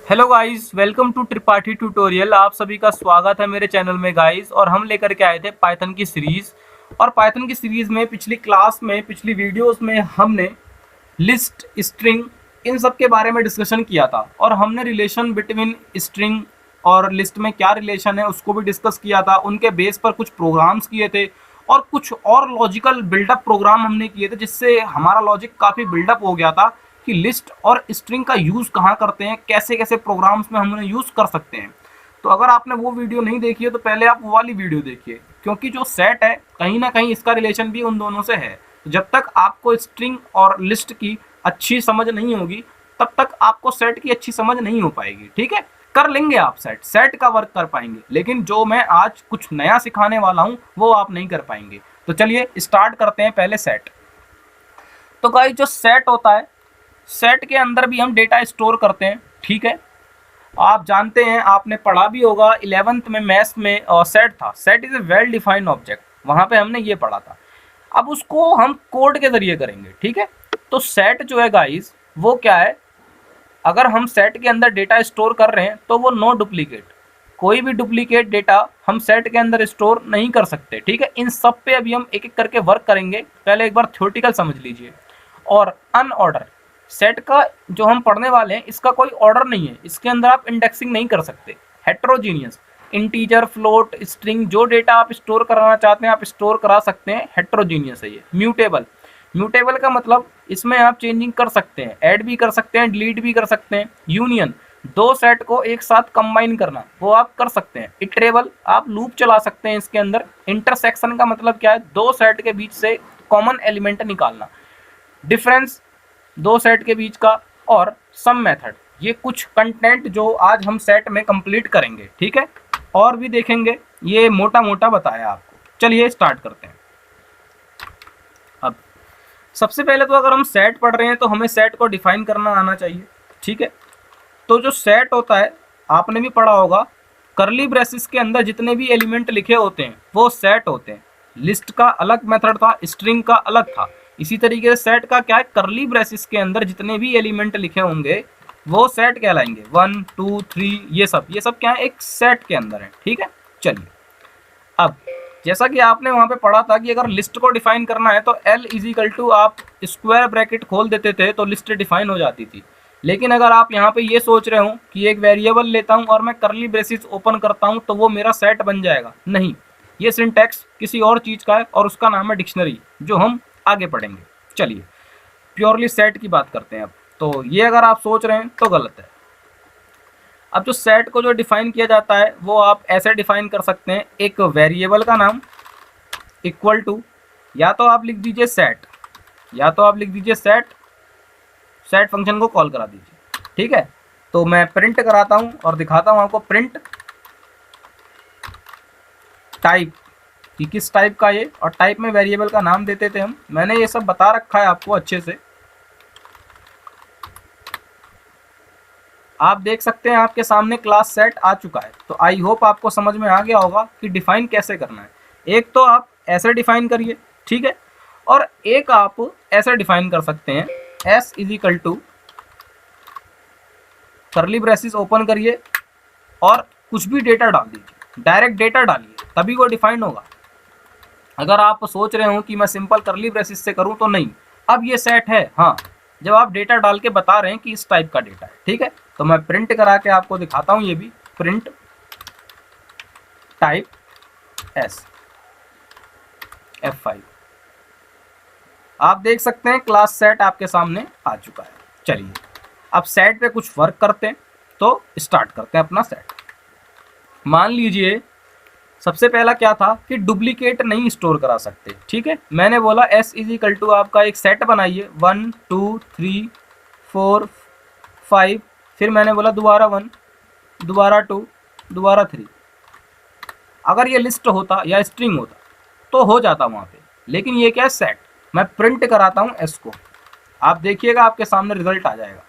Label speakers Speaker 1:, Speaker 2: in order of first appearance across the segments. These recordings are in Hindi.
Speaker 1: Hello guys, welcome to Tripathi tutorial. आप सभी का स्वागत है मेरे चैनल में गाइस। और हम लेकर के आए थे पाइथन की सीरीज। और पाइथन की सीरीज में पिछली क्लास में, पिछली वीडियोस में हमने लिस्ट, स्ट्रिंग, इन सब के बारे में डिस्कशन किया था। और हमने रिलेशन बिटवीन स्ट्रिंग और लिस्ट में क्या रिलेशन है उसको भी डिस्कस किया था। उनके बेस पर कुछ प्रोग्राम्स किए थे और कुछ और लॉजिकल बिल्डअप प्रोग्राम हमने किए थे, जिससे हमारा लॉजिक काफ़ी बिल्डअप हो गया था कि लिस्ट और स्ट्रिंग का यूज़ कहाँ करते हैं, कैसे कैसे प्रोग्राम्स में हम उन्हें यूज़ कर सकते हैं। तो अगर आपने वो वीडियो नहीं देखी है तो पहले आप वो वाली वीडियो देखिए, क्योंकि जो सेट है कहीं ना कहीं इसका रिलेशन भी उन दोनों से है। तो जब तक आपको स्ट्रिंग और लिस्ट की अच्छी समझ नहीं होगी तब तक आपको सेट की अच्छी समझ नहीं हो पाएगी। ठीक है, कर लेंगे आप सेट का वर्क कर पाएंगे, लेकिन जो मैं आज कुछ नया सिखाने वाला हूँ वो आप नहीं कर पाएंगे। तो चलिए स्टार्ट करते हैं पहले सेट। तो गाइस, जो सेट होता है, सेट के अंदर भी हम डेटा स्टोर करते हैं। ठीक है, आप जानते हैं, आपने पढ़ा भी होगा 11th में मैथ्स में सेट था। Set is a well defined object, वहां पे हमने ये पढ़ा था। अब उसको हम कोड के जरिए करेंगे। ठीक है, तो सेट जो है गाइस वो क्या है, अगर हम सेट के अंदर डेटा स्टोर कर रहे हैं तो वो नो डुप्लीकेट, कोई भी डुप्लीकेट डेटा हम सेट के अंदर स्टोर नहीं कर सकते। ठीक है, इन सब पे अभी हम एक एक करके वर्क करेंगे। पहले एक बार थ्योरेटिकल समझ लीजिए। और अनऑर्डर सेट का जो हम पढ़ने वाले हैं, इसका कोई ऑर्डर नहीं है, इसके अंदर आप इंडेक्सिंग नहीं कर सकते। हेट्रोजीनियस, इंटीजर, फ्लोट, स्ट्रिंग, जो डेटा आप स्टोर कराना चाहते हैं आप स्टोर करा सकते हैं। हेट्रोजीनियस है ये। म्यूटेबल, म्यूटेबल का मतलब इसमें आप चेंजिंग कर सकते हैं, ऐड भी कर सकते हैं, डिलीट भी कर सकते हैं। यूनियन, दो सेट को एक साथ कंबाइन करना, वो आप कर सकते हैं। इटरेबल, आप लूप चला सकते हैं इसके अंदर। इंटरसेक्शन का मतलब क्या है, दो सेट के बीच से कॉमन एलिमेंट निकालना। डिफरेंस, दो सेट के बीच का। और सम मेथड, ये कुछ कंटेंट जो आज हम सेट में कंप्लीट करेंगे। ठीक है, और भी देखेंगे, ये मोटा मोटा बताया आपको। चलिए स्टार्ट करते हैं। अब सबसे पहले तो अगर हम सेट पढ़ रहे हैं तो हमें सेट को डिफाइन करना आना चाहिए। ठीक है, तो जो सेट होता है आपने भी पढ़ा होगा, करली ब्रेसेस के अंदर जितने भी एलिमेंट लिखे होते हैं वो सेट होते हैं। लिस्ट का अलग मेथड था, स्ट्रिंग का अलग था। इसी तरीके से सेट का क्या है, करली ब्रेसेस के अंदर जितने भी एलिमेंट लिखे होंगे वो सेट कहलाएंगे। 1 2 3 ये सब क्या है, एक सेट के अंदर है। ठीक है, चलिए अब जैसा कि आपने वहां पे पढ़ा था कि अगर लिस्ट को डिफाइन करना है तो L इजिकल टू आप स्क्वायर ब्रैकेट खोल देते थे तो लिस्ट डिफाइन हो जाती थी। लेकिन अगर आप यहाँ पे ये सोच रहे हो कि एक वेरिएबल लेता हूँ और मैं करली ब्रेसिस ओपन करता हूँ तो वो मेरा सेट बन जाएगा, नहीं, ये सिंटैक्स किसी और चीज़ का है और उसका नाम है डिक्शनरी, जो हम आगे पढ़ेंगे। चलिए प्योरली सेट की बात करते हैं अब। तो ये अगर आप सोच रहे हैं तो गलत है। अब जो सेट को जो डिफाइन किया जाता है वो आप ऐसे डिफाइन कर सकते हैं, एक वेरिएबल का नाम इक्वल टू, या तो आप लिख दीजिए सेट, या तो आप लिख दीजिए सेट, सेट फंक्शन को कॉल करा दीजिए। ठीक है, तो मैं प्रिंट कराता हूं और दिखाता हूं आपको। प्रिंट टाइप, कि किस टाइप का ये, और टाइप में वेरिएबल का नाम देते थे हम। मैंने ये सब बता रखा है आपको अच्छे से, आप देख सकते हैं आपके सामने क्लास सेट आ चुका है। तो आई होप आपको समझ में आ गया होगा कि डिफाइन कैसे करना है। एक तो आप ऐसे डिफाइन करिए, ठीक है, और एक आप ऐसे डिफाइन कर सकते हैं, S is equal to curly braces open करिए और कुछ भी डेटा डाल दीजिए, डायरेक्ट डेटा डालिए, तभी वो डिफाइन होगा। अगर आप सोच रहे हो कि मैं सिंपल करली ब्रेसिस से करूं तो नहीं, अब ये सेट है। हाँ, जब आप डेटा डाल के बता रहे हैं कि इस टाइप का डेटा है। ठीक है, तो मैं प्रिंट करा के आपको दिखाता हूं, ये भी प्रिंट टाइप एस F5। आप देख सकते हैं क्लास सेट आपके सामने आ चुका है। चलिए अब सेट पे कुछ वर्क करते हैं, तो स्टार्ट करते हैं अपना सेट। मान लीजिए सबसे पहला क्या था कि डुप्लीकेट नहीं स्टोर करा सकते। ठीक है, मैंने बोला एस इज इक्वल टू आपका एक सेट बनाइए, 1 2 3 4 5, फिर मैंने बोला दोबारा 1, दोबारा 2, दोबारा 3। अगर ये लिस्ट होता या स्ट्रिंग होता तो हो जाता वहाँ पे, लेकिन ये क्या है, सेट। मैं प्रिंट कराता हूँ एस को, आप देखिएगा आपके सामने रिजल्ट आ जाएगा।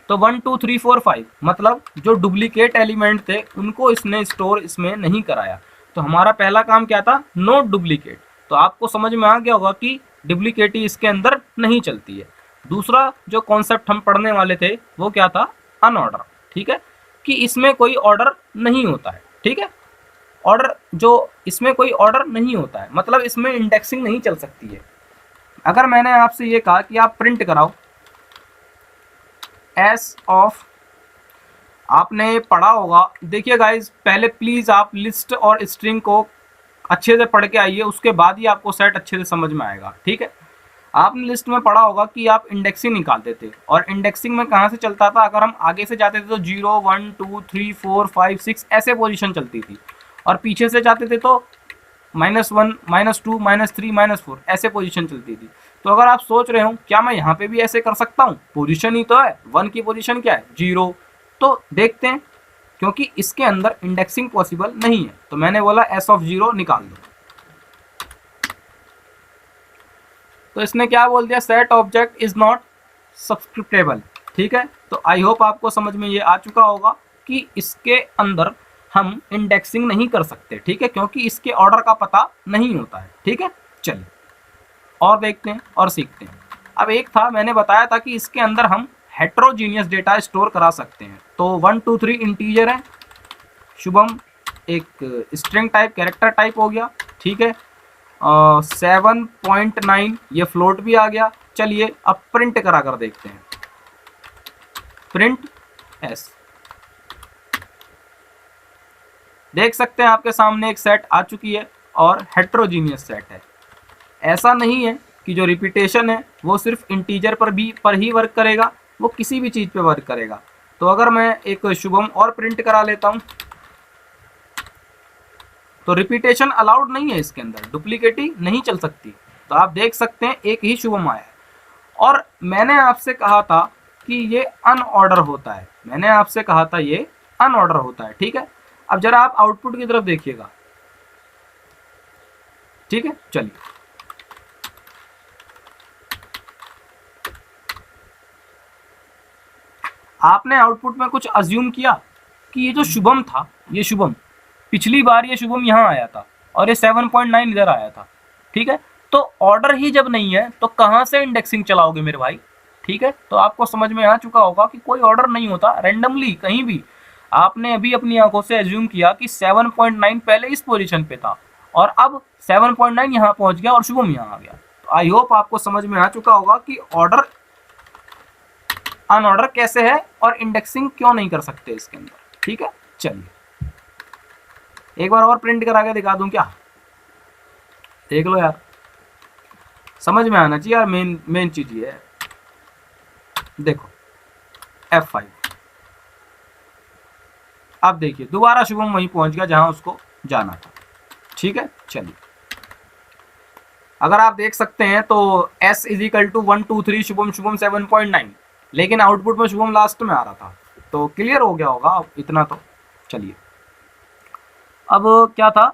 Speaker 1: तो 1 2 3 4 5 मतलब जो डुप्लीकेट एलिमेंट थे उनको इसने स्टोर इसमें नहीं कराया। तो हमारा पहला काम क्या था, नो डुप्लीकेट। तो आपको समझ में आ गया होगा कि डुप्लीकेटी इसके अंदर नहीं चलती है। दूसरा जो कॉन्सेप्ट हम पढ़ने वाले थे वो क्या था, अनऑर्डर, ठीक है, कि इसमें कोई ऑर्डर नहीं होता है, ठीक है, ऑर्डर जो इसमें कोई ऑर्डर नहीं होता है, मतलब इसमें इंडेक्सिंग नहीं चल सकती है। अगर मैंने आपसे ये कहा कि आप प्रिंट कराओ एस ऑफ, आपने पढ़ा होगा, देखिए गाइज पहले प्लीज आप लिस्ट और स्ट्रिंग को अच्छे से पढ़ के आइए, उसके बाद ही आपको सेट अच्छे से समझ में आएगा, ठीक है। आपने लिस्ट में पढ़ा होगा कि आप इंडेक्सिंग निकालते थे, और इंडेक्सिंग में कहाँ से चलता था, अगर हम आगे से जाते थे तो 0 1 2 3 4 5 6 ऐसे पोजीशन चलती थी, और पीछे से जाते थे तो -1 -2 -3 -4 ऐसे पोजीशन चलती थी। तो अगर आप सोच रहे हो क्या मैं यहाँ पे भी ऐसे कर सकता हूँ, पोजीशन ही तो है, 1 की पोजीशन क्या है 0, तो देखते हैं, क्योंकि इसके अंदर इंडेक्सिंग पॉसिबल नहीं है, तो मैंने बोला एस ऑफ 0 निकाल दो। तो इसने क्या बोल दिया, सेट ऑब्जेक्ट इज नॉट सब्सक्रिप्टेबल, ठीक है। तो आई होप आपको समझ में ये आ चुका होगा कि इसके अंदर हम इंडेक्सिंग नहीं कर सकते, ठीक है, क्योंकि इसके ऑर्डर का पता नहीं होता है, ठीक है। चलिए और देखते हैं और सीखते हैं। अब एक था, मैंने बताया था कि इसके अंदर हम हेट्रोजीनियस डेटा स्टोर करा सकते हैं। तो 1 2 3 इंटीजर है, शुभम एक स्ट्रिंग टाइप कैरेक्टर टाइप हो गया, ठीक है, 7.9 ये फ्लोट भी आ गया। चलिए अब प्रिंट करा कर देखते हैं, प्रिंट एस, देख सकते हैं आपके सामने एक सेट आ चुकी है और हेट्रोजीनियस सेट है। ऐसा नहीं है कि जो रिपीटेशन है वो सिर्फ इंटीजर पर ही वर्क करेगा, वो किसी भी चीज़ पे वर्क करेगा। तो अगर मैं एक शुभम और प्रिंट करा लेता हूँ तो रिपीटेशन अलाउड नहीं है, इसके अंदर डुप्लीकेटी नहीं चल सकती। तो आप देख सकते हैं एक ही शुभम आया है, और मैंने आपसे कहा था कि ये अनऑर्डर होता है, मैंने आपसे कहा था ये अनऑर्डर होता है, ठीक है। अब जरा आप आउटपुट की तरफ देखिएगा, ठीक है। चलिए आपने आउटपुट में कुछ अज्यूम किया कि ये जो शुभम था, ये शुभम पिछली बार ये शुभम यहाँ आया था और ये 7.9 इधर आया था, ठीक है। तो ऑर्डर ही जब नहीं है तो कहाँ से इंडेक्सिंग चलाओगे मेरे भाई, ठीक है। तो आपको समझ में आ चुका होगा कि कोई ऑर्डर नहीं होता, रैंडमली कहीं भी आपने अभी अपनी आंखों से एज्यूम किया कि 7.9 पहले इस पोजीशन पे था और अब 7.9 यहाँ पहुंच गया और शुभम यहाँ आ गया। तो आई होप आपको समझ में आ चुका होगा कि ऑर्डर अनऑर्डर कैसे है और इंडेक्सिंग क्यों नहीं कर सकते इसके अंदर, ठीक है। चलिए एक बार और प्रिंट करा के दिखा दूं क्या, देख लो यार, समझ में आना चाहिए यार, मेन चीज ये है। देखो F5, अब देखिए दोबारा शुभम वहीं पहुंच गया जहां उसको जाना था, ठीक है। चलिए अगर आप देख सकते हैं तो S = 1 2 3 शुभम 7.9, लेकिन आउटपुट में शुभम लास्ट में आ रहा था। तो क्लियर हो गया होगा इतना तो। चलिए अब क्या था,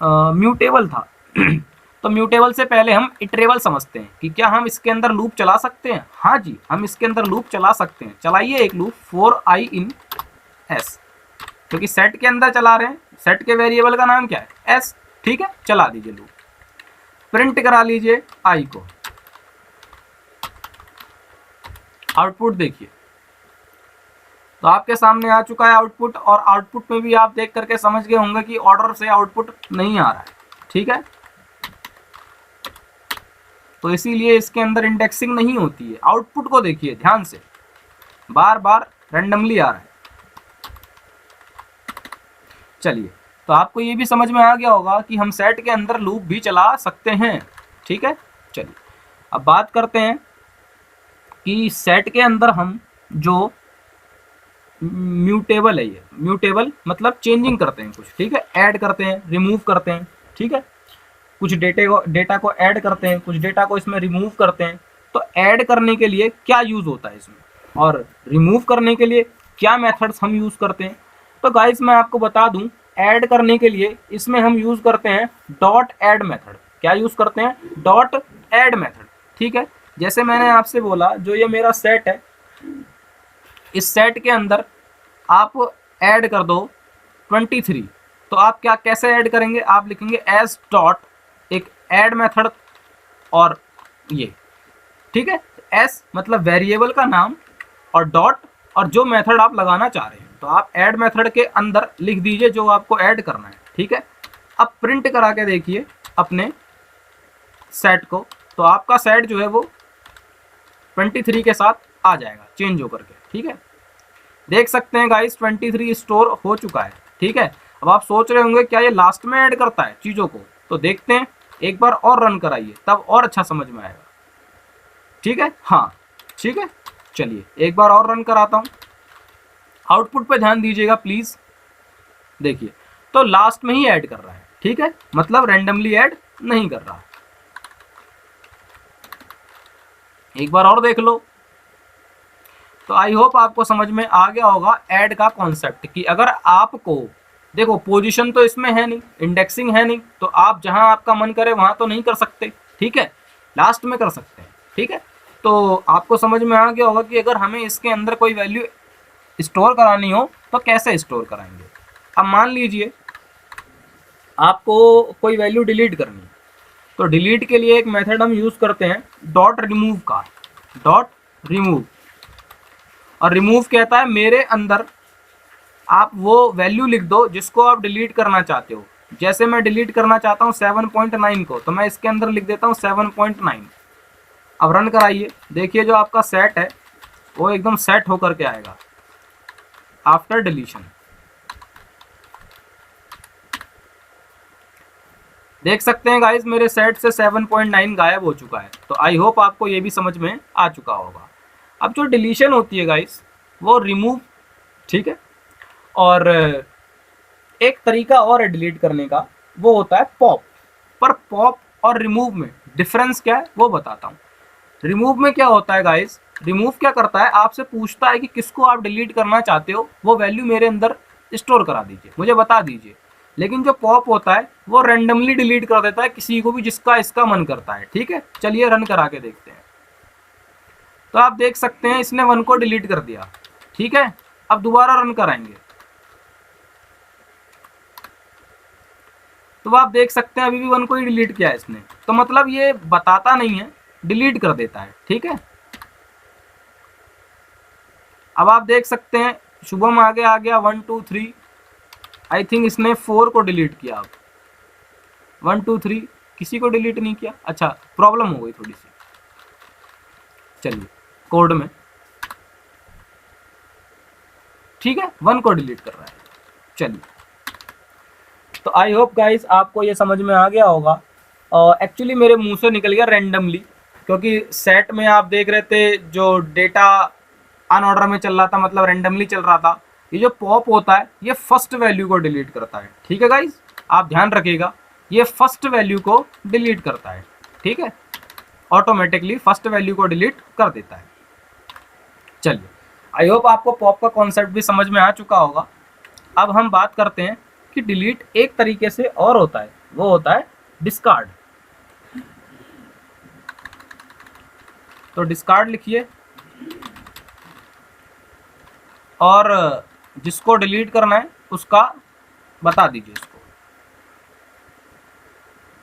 Speaker 1: म्यूटेबल था तो म्यूटेबल से पहले हम इटरेबल समझते हैं कि क्या हम इसके अंदर लूप चला सकते हैं। हाँ जी, हम इसके अंदर लूप चला सकते हैं। चलाइए एक loop for I in S, क्योंकि सेट के अंदर चला रहे हैं, सेट के वेरिएबल का नाम क्या है S, ठीक है। चला दीजिए लूप, प्रिंट करा लीजिए I को, आउटपुट देखिए तो आपके सामने आ चुका है आउटपुट, और आउटपुट में भी आप देख करके समझ गए होंगे कि ऑर्डर से आउटपुट नहीं आ रहा है, ठीक है। तो इसीलिए इसके अंदर इंडेक्सिंग नहीं होती है। आउटपुट को देखिए ध्यान से, बार बार रैंडमली आ रहा है। चलिए तो आपको ये भी समझ में आ गया होगा कि हम सेट के अंदर लूप भी चला सकते हैं, ठीक है। चलिए अब बात करते हैं कि सेट के अंदर हम जो म्यूटेबल है, ये म्यूटेबल मतलब चेंजिंग करते हैं कुछ, ठीक है, ऐड करते हैं, रिमूव करते हैं, ठीक है। कुछ डेटा को ऐड करते हैं, कुछ डेटा को इसमें रिमूव करते हैं। तो ऐड करने के लिए क्या यूज़ होता है इसमें, और रिमूव करने के लिए क्या मेथड्स हम यूज़ करते हैं। तो गाइस मैं आपको बता दूं, ऐड करने के लिए इसमें हम यूज़ करते हैं डॉट ऐड मेथड। क्या यूज़ करते हैं, डॉट ऐड मेथड, ठीक है। जैसे मैंने आपसे बोला जो ये मेरा सेट है, इस सेट के अंदर आप ऐड कर दो 23, तो आप क्या कैसे ऐड करेंगे, आप लिखेंगे एस डॉट एक ऐड मेथड और ये, ठीक है, एस मतलब वेरिएबल का नाम और डॉट और जो मेथड आप लगाना चाह रहे हैं, तो आप ऐड मेथड के अंदर लिख दीजिए जो आपको ऐड करना है, ठीक है। अब प्रिंट करा के देखिए अपने सेट को, तो आपका सेट जो है वो 23 के साथ आ जाएगा चेंज होकर के, ठीक है। देख सकते हैं गाइस 23 स्टोर हो चुका है, ठीक है। अब आप सोच रहे होंगे क्या ये लास्ट में ऐड करता है चीज़ों को, तो देखते हैं, एक बार और रन कराइए तब और अच्छा समझ में आएगा, ठीक है। हाँ ठीक है, चलिए एक बार और रन कराता हूँ। आउटपुट पे ध्यान दीजिएगा प्लीज़, देखिए तो लास्ट में ही ऐड कर रहा है, ठीक है, मतलब रैंडमली ऐड नहीं कर रहा। एक बार और देख लो। तो आई होप आपको समझ में आ गया होगा ऐड का कॉन्सेप्ट, कि अगर आपको देखो पोजीशन तो इसमें है नहीं, इंडेक्सिंग है नहीं, तो आप जहां आपका मन करे वहां तो नहीं कर सकते, ठीक है, लास्ट में कर सकते हैं, ठीक है। तो आपको समझ में आ गया होगा कि अगर हमें इसके अंदर कोई वैल्यू स्टोर करानी हो तो कैसे स्टोर कराएंगे। अब मान लीजिए आपको कोई वैल्यू डिलीट करनी है, तो डिलीट के लिए एक मेथड हम यूज़ करते हैं डॉट रिमूव का, डॉट रिमूव। और रिमूव कहता है मेरे अंदर आप वो वैल्यू लिख दो जिसको आप डिलीट करना चाहते हो। जैसे मैं डिलीट करना चाहता हूँ 7.9 को, तो मैं इसके अंदर लिख देता हूँ 7.9। अब रन कराइए, देखिए जो आपका सेट है वो एकदम सेट होकर के आएगा आफ्टर डिलीशन। देख सकते हैं गाइस मेरे सेट से 7.9 गायब हो चुका है। तो आई होप आपको ये भी समझ में आ चुका होगा। अब जो डिलीशन होती है गाइस वो रिमूव, ठीक है, और एक तरीका और है डिलीट करने का, वो होता है पॉप। पर पॉप और रिमूव में डिफरेंस क्या है वो बताता हूँ। रिमूव में क्या होता है गाइस, रिमूव क्या करता है, आपसे पूछता है कि किसको आप डिलीट करना चाहते हो, वो वैल्यू मेरे अंदर स्टोर करा दीजिए, मुझे बता दीजिए। लेकिन जो पॉप होता है वो रैंडमली डिलीट कर देता है किसी को भी जिसका इसका मन करता है, ठीक है। चलिए रन करा के देखते हैं। तो आप देख सकते हैं इसने 1 को डिलीट कर दिया, ठीक है। अब दोबारा रन कराएंगे तो आप देख सकते हैं अभी भी 1 को ही डिलीट किया है इसने। तो मतलब ये बताता नहीं है, डिलीट कर देता है, ठीक है। अब आप देख सकते हैं शुभम आगे आ गया 1 2 3, आई थिंक इसने 4 को डिलीट किया। अब 1 2 3 किसी को डिलीट नहीं किया, अच्छा प्रॉब्लम हो गई थोड़ी सी, चलिए कोड में, ठीक है, 1 को डिलीट कर रहा है। चलिए तो आई होप गाइस आपको ये समझ में आ गया होगा। एक्चुअली मेरे मुंह से निकल गया रैंडमली, क्योंकि सेट में आप देख रहे थे जो डेटा अनऑर्डर में चल रहा था, मतलब रैंडमली चल रहा था। ये जो पॉप होता है ये फर्स्ट वैल्यू को डिलीट करता है, ठीक है गाइस, आप ध्यान रखिएगा, ये फर्स्ट वैल्यू को डिलीट करता है, ठीक है, ऑटोमेटिकली फर्स्ट वैल्यू को डिलीट कर देता है। चलिए आई होप आपको पॉप का कॉन्सेप्ट भी समझ में आ चुका होगा। अब हम बात करते हैं कि डिलीट एक तरीके से और होता है, वो होता है डिस्कार्ड। तो डिस्कार्ड लिखिए और जिसको डिलीट करना है उसका बता दीजिए इसको।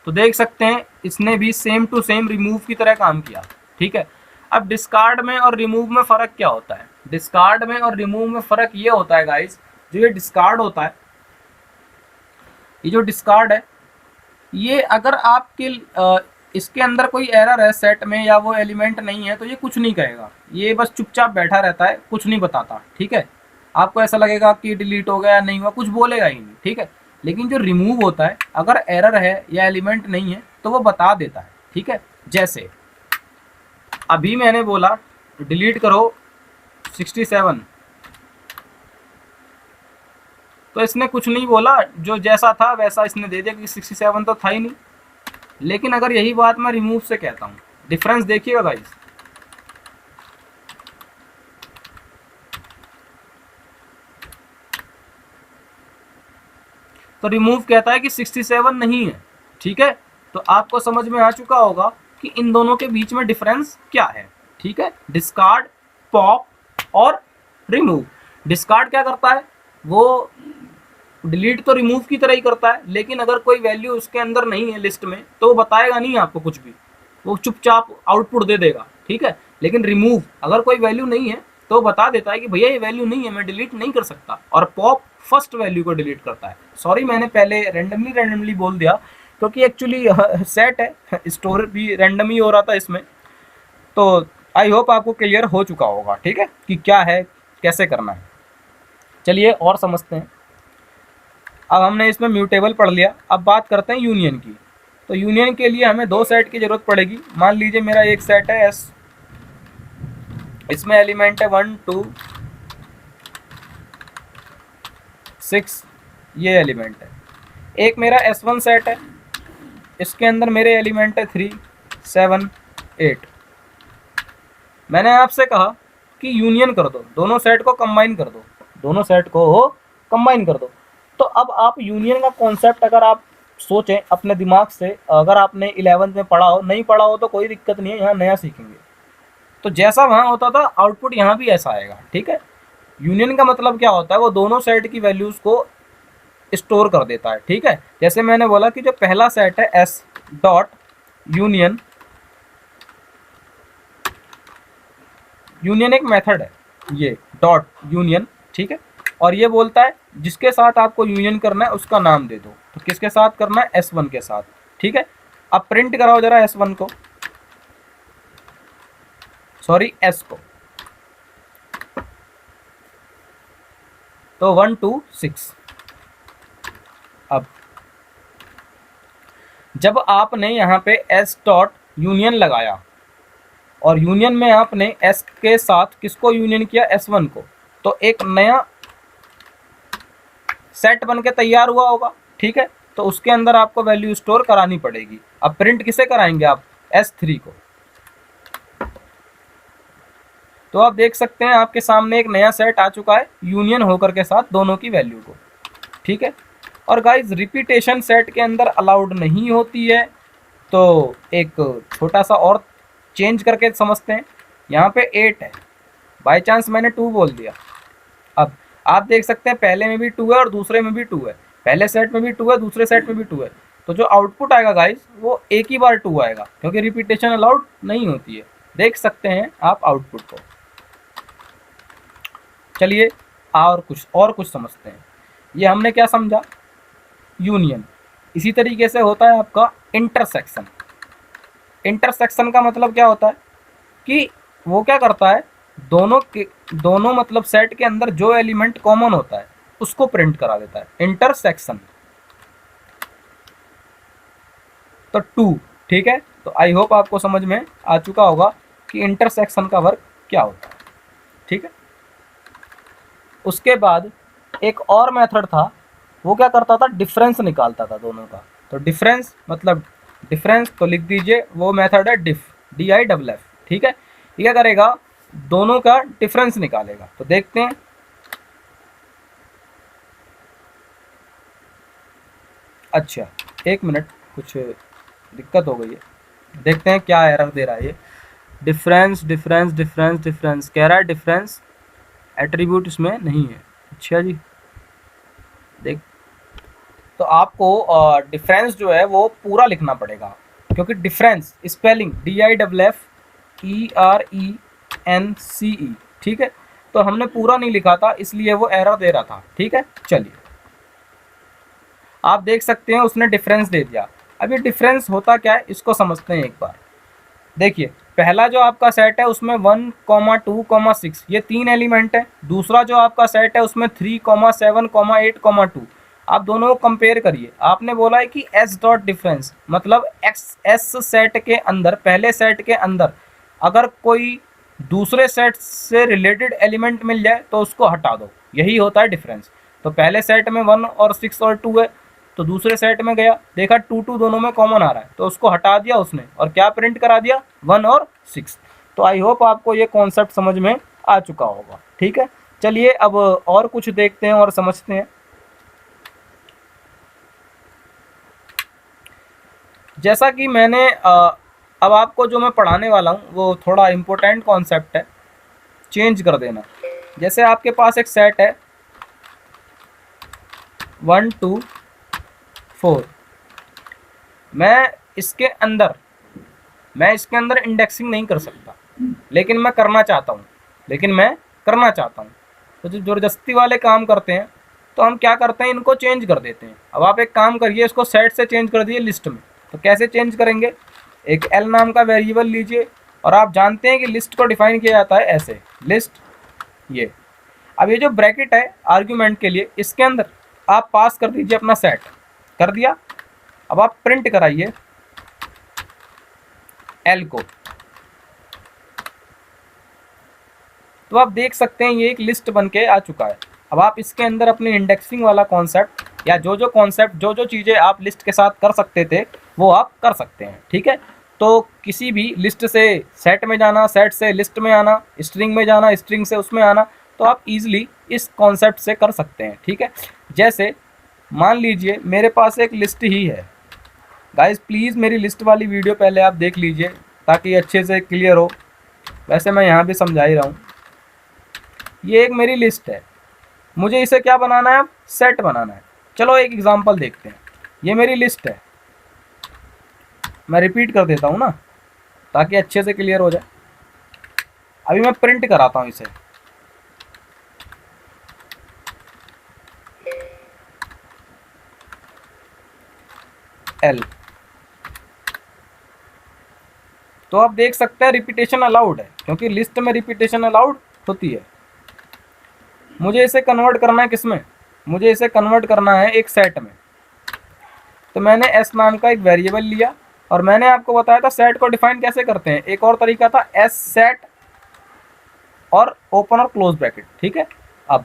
Speaker 1: तो देख सकते हैं इसने भी सेम टू सेम रिमूव की तरह काम किया, ठीक है। अब डिस्कार्ड में और रिमूव में फ़र्क क्या होता है, डिस्कार्ड में और रिमूव में फ़र्क ये होता है गाइस, जो ये डिस्कार्ड होता है, ये जो डिस्कार्ड है, ये अगर आपके इसके अंदर कोई एरर है सेट में या वो एलिमेंट नहीं है तो ये कुछ नहीं कहेगा, ये बस चुपचाप बैठा रहता है, कुछ नहीं बताता, ठीक है। आपको ऐसा लगेगा कि डिलीट हो गया या नहीं हुआ, कुछ बोलेगा ही नहीं, ठीक है। लेकिन जो रिमूव होता है, अगर एरर है या एलिमेंट नहीं है तो वो बता देता है, ठीक है। जैसे अभी मैंने बोला डिलीट करो 67, तो इसने कुछ नहीं बोला, जो जैसा था वैसा इसने दे दिया कि 67 तो था ही नहीं। लेकिन अगर यही बात मैं रिमूव से कहता हूँ, डिफरेंस देखिएगा गाइस, तो रिमूव कहता है कि 67 नहीं है, ठीक है। तो आपको समझ में आ चुका होगा कि इन दोनों के बीच में डिफरेंस क्या है, ठीक है। डिस्कार्ड, पॉप और रिमूव। डिस्कार्ड क्या करता है, वो डिलीट तो रिमूव की तरह ही करता है, लेकिन अगर कोई वैल्यू उसके अंदर नहीं है लिस्ट में तो वो बताएगा नहीं आपको कुछ भी, वो चुपचाप आउटपुट दे देगा, ठीक है। लेकिन रिमूव अगर कोई वैल्यू नहीं है तो बता देता है कि भैया ये वैल्यू नहीं है, मैं डिलीट नहीं कर सकता, और पॉप फर्स्ट वैल्यू को डिलीट करता है। सॉरी मैंने पहले रैंडमली बोल दिया, क्योंकि एक्चुअली सेट है, स्टोर भी रैंडम ही हो रहा था इसमें। तो आई होप आपको क्लियर हो चुका होगा, ठीक है, कि क्या है, कैसे करना है। चलिए और समझते हैं। अब हमने इसमें म्यूटेबल पढ़ लिया, अब बात करते हैं यूनियन की। तो यूनियन के लिए हमें दो सेट की ज़रूरत पड़ेगी। मान लीजिए मेरा एक सेट है एस, इसमें एलिमेंट है 1 2 6, ये एलिमेंट है। एक मेरा S1 सेट है, इसके अंदर मेरे एलिमेंट है 3 7 8। मैंने आपसे कहा कि यूनियन कर दो, दोनों सेट को कंबाइन कर दो, दोनों सेट को कंबाइन कर दो। तो अब आप यूनियन का कॉन्सेप्ट अगर आप सोचें अपने दिमाग से, अगर आपने 11th में पढ़ा हो, नहीं पढ़ा हो तो कोई दिक्कत नहीं है, यहाँ नया सीखेंगे। तो जैसा वहाँ होता था आउटपुट यहाँ भी ऐसा आएगा, ठीक है। यूनियन का मतलब क्या होता है, वो दोनों सेट की वैल्यूज़ को स्टोर कर देता है, ठीक है। जैसे मैंने बोला कि जो पहला सेट है एस डॉट यूनियन, यूनियन एक मेथड है, ये डॉट यूनियन, ठीक है। और ये बोलता है जिसके साथ आपको यूनियन करना है उसका नाम दे दो। तो किसके साथ करना है, S1 के साथ, ठीक है। अब प्रिंट कराओ जरा S1 को, सॉरी S को। तो 1 2 6। अब जब आपने यहाँ पे S डॉट यूनियन लगाया और यूनियन में आपने S के साथ किसको यूनियन किया, S1 को, तो एक नया सेट बन के तैयार हुआ होगा, ठीक है। तो उसके अंदर आपको वैल्यू स्टोर करानी पड़ेगी। अब प्रिंट किसे कराएंगे आप, S3 को। तो आप देख सकते हैं आपके सामने एक नया सेट आ चुका है यूनियन होकर के साथ दोनों की वैल्यू को, ठीक है। और गाइज रिपीटेशन सेट के अंदर अलाउड नहीं होती है, तो एक छोटा सा और चेंज करके समझते हैं। यहाँ पे 8 है, बाय चांस मैंने 2 बोल दिया। अब आप देख सकते हैं पहले में भी 2 है और दूसरे में भी 2 है, पहले सेट में भी 2 है, दूसरे सेट में भी 2 है। तो जो आउटपुट आएगा गाइज वो एक ही बार 2 आएगा, क्योंकि रिपीटेशन अलाउड नहीं होती है। देख सकते हैं आप आउटपुट को। चलिए और कुछ समझते हैं। ये हमने क्या समझा, यूनियन। इसी तरीके से होता है आपका इंटरसेक्शन। इंटरसेक्शन का मतलब क्या होता है कि वो क्या करता है, दोनों मतलब सेट के अंदर जो एलिमेंट कॉमन होता है उसको प्रिंट करा देता है, इंटरसेक्शन। तो 2, ठीक है। तो आई होप आपको समझ में आ चुका होगा कि इंटरसेक्शन का वर्क क्या होता है, ठीक है। उसके बाद एक और मेथड था, वो क्या करता था, डिफरेंस निकालता था दोनों का। तो डिफरेंस मतलब डिफरेंस, तो लिख दीजिए वो मेथड है डिफ, DIFF, ठीक है। ये क्या करेगा, दोनों का डिफरेंस निकालेगा। तो देखते हैं, अच्छा एक मिनट, कुछ दिक्कत हो गई है, देखते हैं क्या एरर दे रहा है ये। डिफरेंस डिफरेंस डिफरेंस डिफरेंस कह रहा है, डिफरेंस एट्रीब्यूट इसमें नहीं है। अच्छा जी, देख, तो आपको डिफरेंस जो है वो पूरा लिखना पड़ेगा, क्योंकि डिफरेंस स्पेलिंग DIFFERENCE, ठीक है। तो हमने पूरा नहीं लिखा था इसलिए वो एरर दे रहा था, ठीक है। चलिए आप देख सकते हैं उसने डिफरेंस दे दिया। अब ये डिफरेंस होता क्या है इसको समझते हैं एक बार। देखिए पहला जो आपका सेट है उसमें 1, 2, 6 ये 3 एलिमेंट है। दूसरा जो आपका सेट है उसमें 3, 7, 8, 2। आप दोनों को कंपेयर करिए। आपने बोला है कि S डॉट डिफरेंस मतलब एस सेट के अंदर, पहले सेट के अंदर अगर कोई दूसरे सेट से रिलेटेड एलिमेंट मिल जाए तो उसको हटा दो, यही होता है डिफरेंस। तो पहले सेट में 1 और 6 और 2 है, तो दूसरे सेट में गया, देखा 2 2 दोनों में कॉमन आ रहा है, तो उसको हटा दिया उसने और क्या प्रिंट करा दिया, 1 और 6। तो आई होप आपको ये कॉन्सेप्ट समझ में आ चुका होगा, ठीक है। चलिए अब और कुछ देखते हैं और समझते हैं। जैसा कि मैंने अब आपको जो मैं पढ़ाने वाला हूँ वो थोड़ा इम्पोर्टेंट कॉन्सेप्ट है, चेंज कर देना। जैसे आपके पास एक सेट है 1 2 4, मैं इसके अंदर इंडेक्सिंग नहीं कर सकता, लेकिन मैं करना चाहता हूँ। तो जो ज़बरदस्ती वाले काम करते हैं तो हम क्या करते हैं, इनको चेंज कर देते हैं। अब आप एक काम करिए, इसको सेट से चेंज कर दिए लिस्ट में। तो कैसे चेंज करेंगे, एक एल नाम का वेरिएबल लीजिए, और आप जानते हैं कि लिस्ट को डिफाइन किया जाता है ऐसे, लिस्ट ये। अब ये जो ब्रैकेट है आर्ग्यूमेंट के लिए, इसके अंदर आप पास कर दीजिए अपना सेट, कर दिया। अब आप प्रिंट कराइए एल को, तो आप देख सकते हैं ये एक लिस्ट बन के आ चुका है। अब आप इसके अंदर अपने इंडेक्सिंग वाला कॉन्सेप्ट या जो चीज़ें आप लिस्ट के साथ कर सकते थे वो आप कर सकते हैं, ठीक है। तो किसी भी लिस्ट से सेट में जाना, सेट से लिस्ट में आना, स्ट्रिंग में जाना, स्ट्रिंग से उसमें आना, तो आप इजीली इस कॉन्सेप्ट से कर सकते हैं, ठीक है। जैसे मान लीजिए मेरे पास एक लिस्ट ही है, गाइस प्लीज़ मेरी लिस्ट वाली वीडियो पहले आप देख लीजिए ताकि अच्छे से क्लियर हो। वैसे मैं यहाँ भी समझा ही रहा हूँ। ये एक मेरी लिस्ट है, मुझे इसे क्या बनाना है, अब सेट बनाना है। चलो एक एग्जांपल देखते हैं। ये मेरी लिस्ट है, मैं रिपीट कर देता हूँ ना ताकि अच्छे से क्लियर हो जाए। अभी मैं प्रिंट कराता हूँ इसे, एल। तो आप देख सकते हैं रिपीटेशन अलाउड है, क्योंकि लिस्ट में रिपीटेशन अलाउड होती है। मुझे इसे कन्वर्ट करना है किसमें, मुझे इसे कन्वर्ट करना है एक सेट में। तो मैंने एस नाम का एक वेरिएबल लिया, और मैंने आपको बताया था सेट को डिफाइन कैसे करते हैं। एक और तरीका था एस सेट और ओपन और क्लोज ब्रैकेट, ठीक है। अब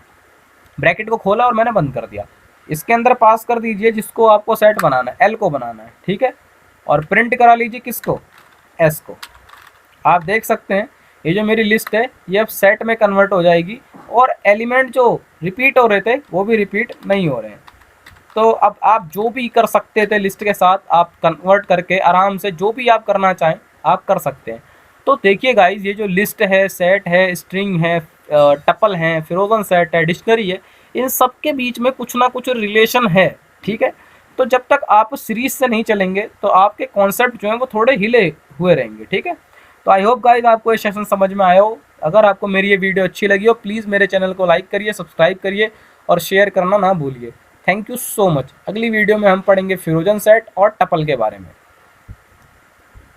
Speaker 1: ब्रैकेट को खोला और मैंने बंद कर दिया। इसके अंदर पास कर दीजिए जिसको आपको सेट बनाना है, एल को बनाना है, ठीक है। और प्रिंट करा लीजिए किसको, एस को। आप देख सकते हैं ये जो मेरी लिस्ट है ये अब सेट में कन्वर्ट हो जाएगी, और एलिमेंट जो रिपीट हो रहे थे वो भी रिपीट नहीं हो रहे हैं। तो अब आप जो भी कर सकते थे लिस्ट के साथ, आप कन्वर्ट करके आराम से जो भी आप करना चाहें आप कर सकते हैं। तो देखिए गाइज, ये जो लिस्ट है, सेट है, स्ट्रिंग है, टपल है, फ्रोजन सेट है, डिक्शनरी है, इन सब के बीच में कुछ ना कुछ रिलेशन है, ठीक है। तो जब तक आप सीरीज से नहीं चलेंगे तो आपके कॉन्सेप्ट जो हैं वो थोड़े हिले हुए रहेंगे, ठीक है। तो आई होप गाइज आपको ये सेशन समझ में आया हो। अगर आपको मेरी ये वीडियो अच्छी लगी हो, प्लीज़ मेरे चैनल को लाइक करिए, सब्सक्राइब करिए और शेयर करना ना भूलिए। Thank you so much. अगली वीडियो में हम पढ़ेंगे फ्यूजन सेट और टपल के बारे में।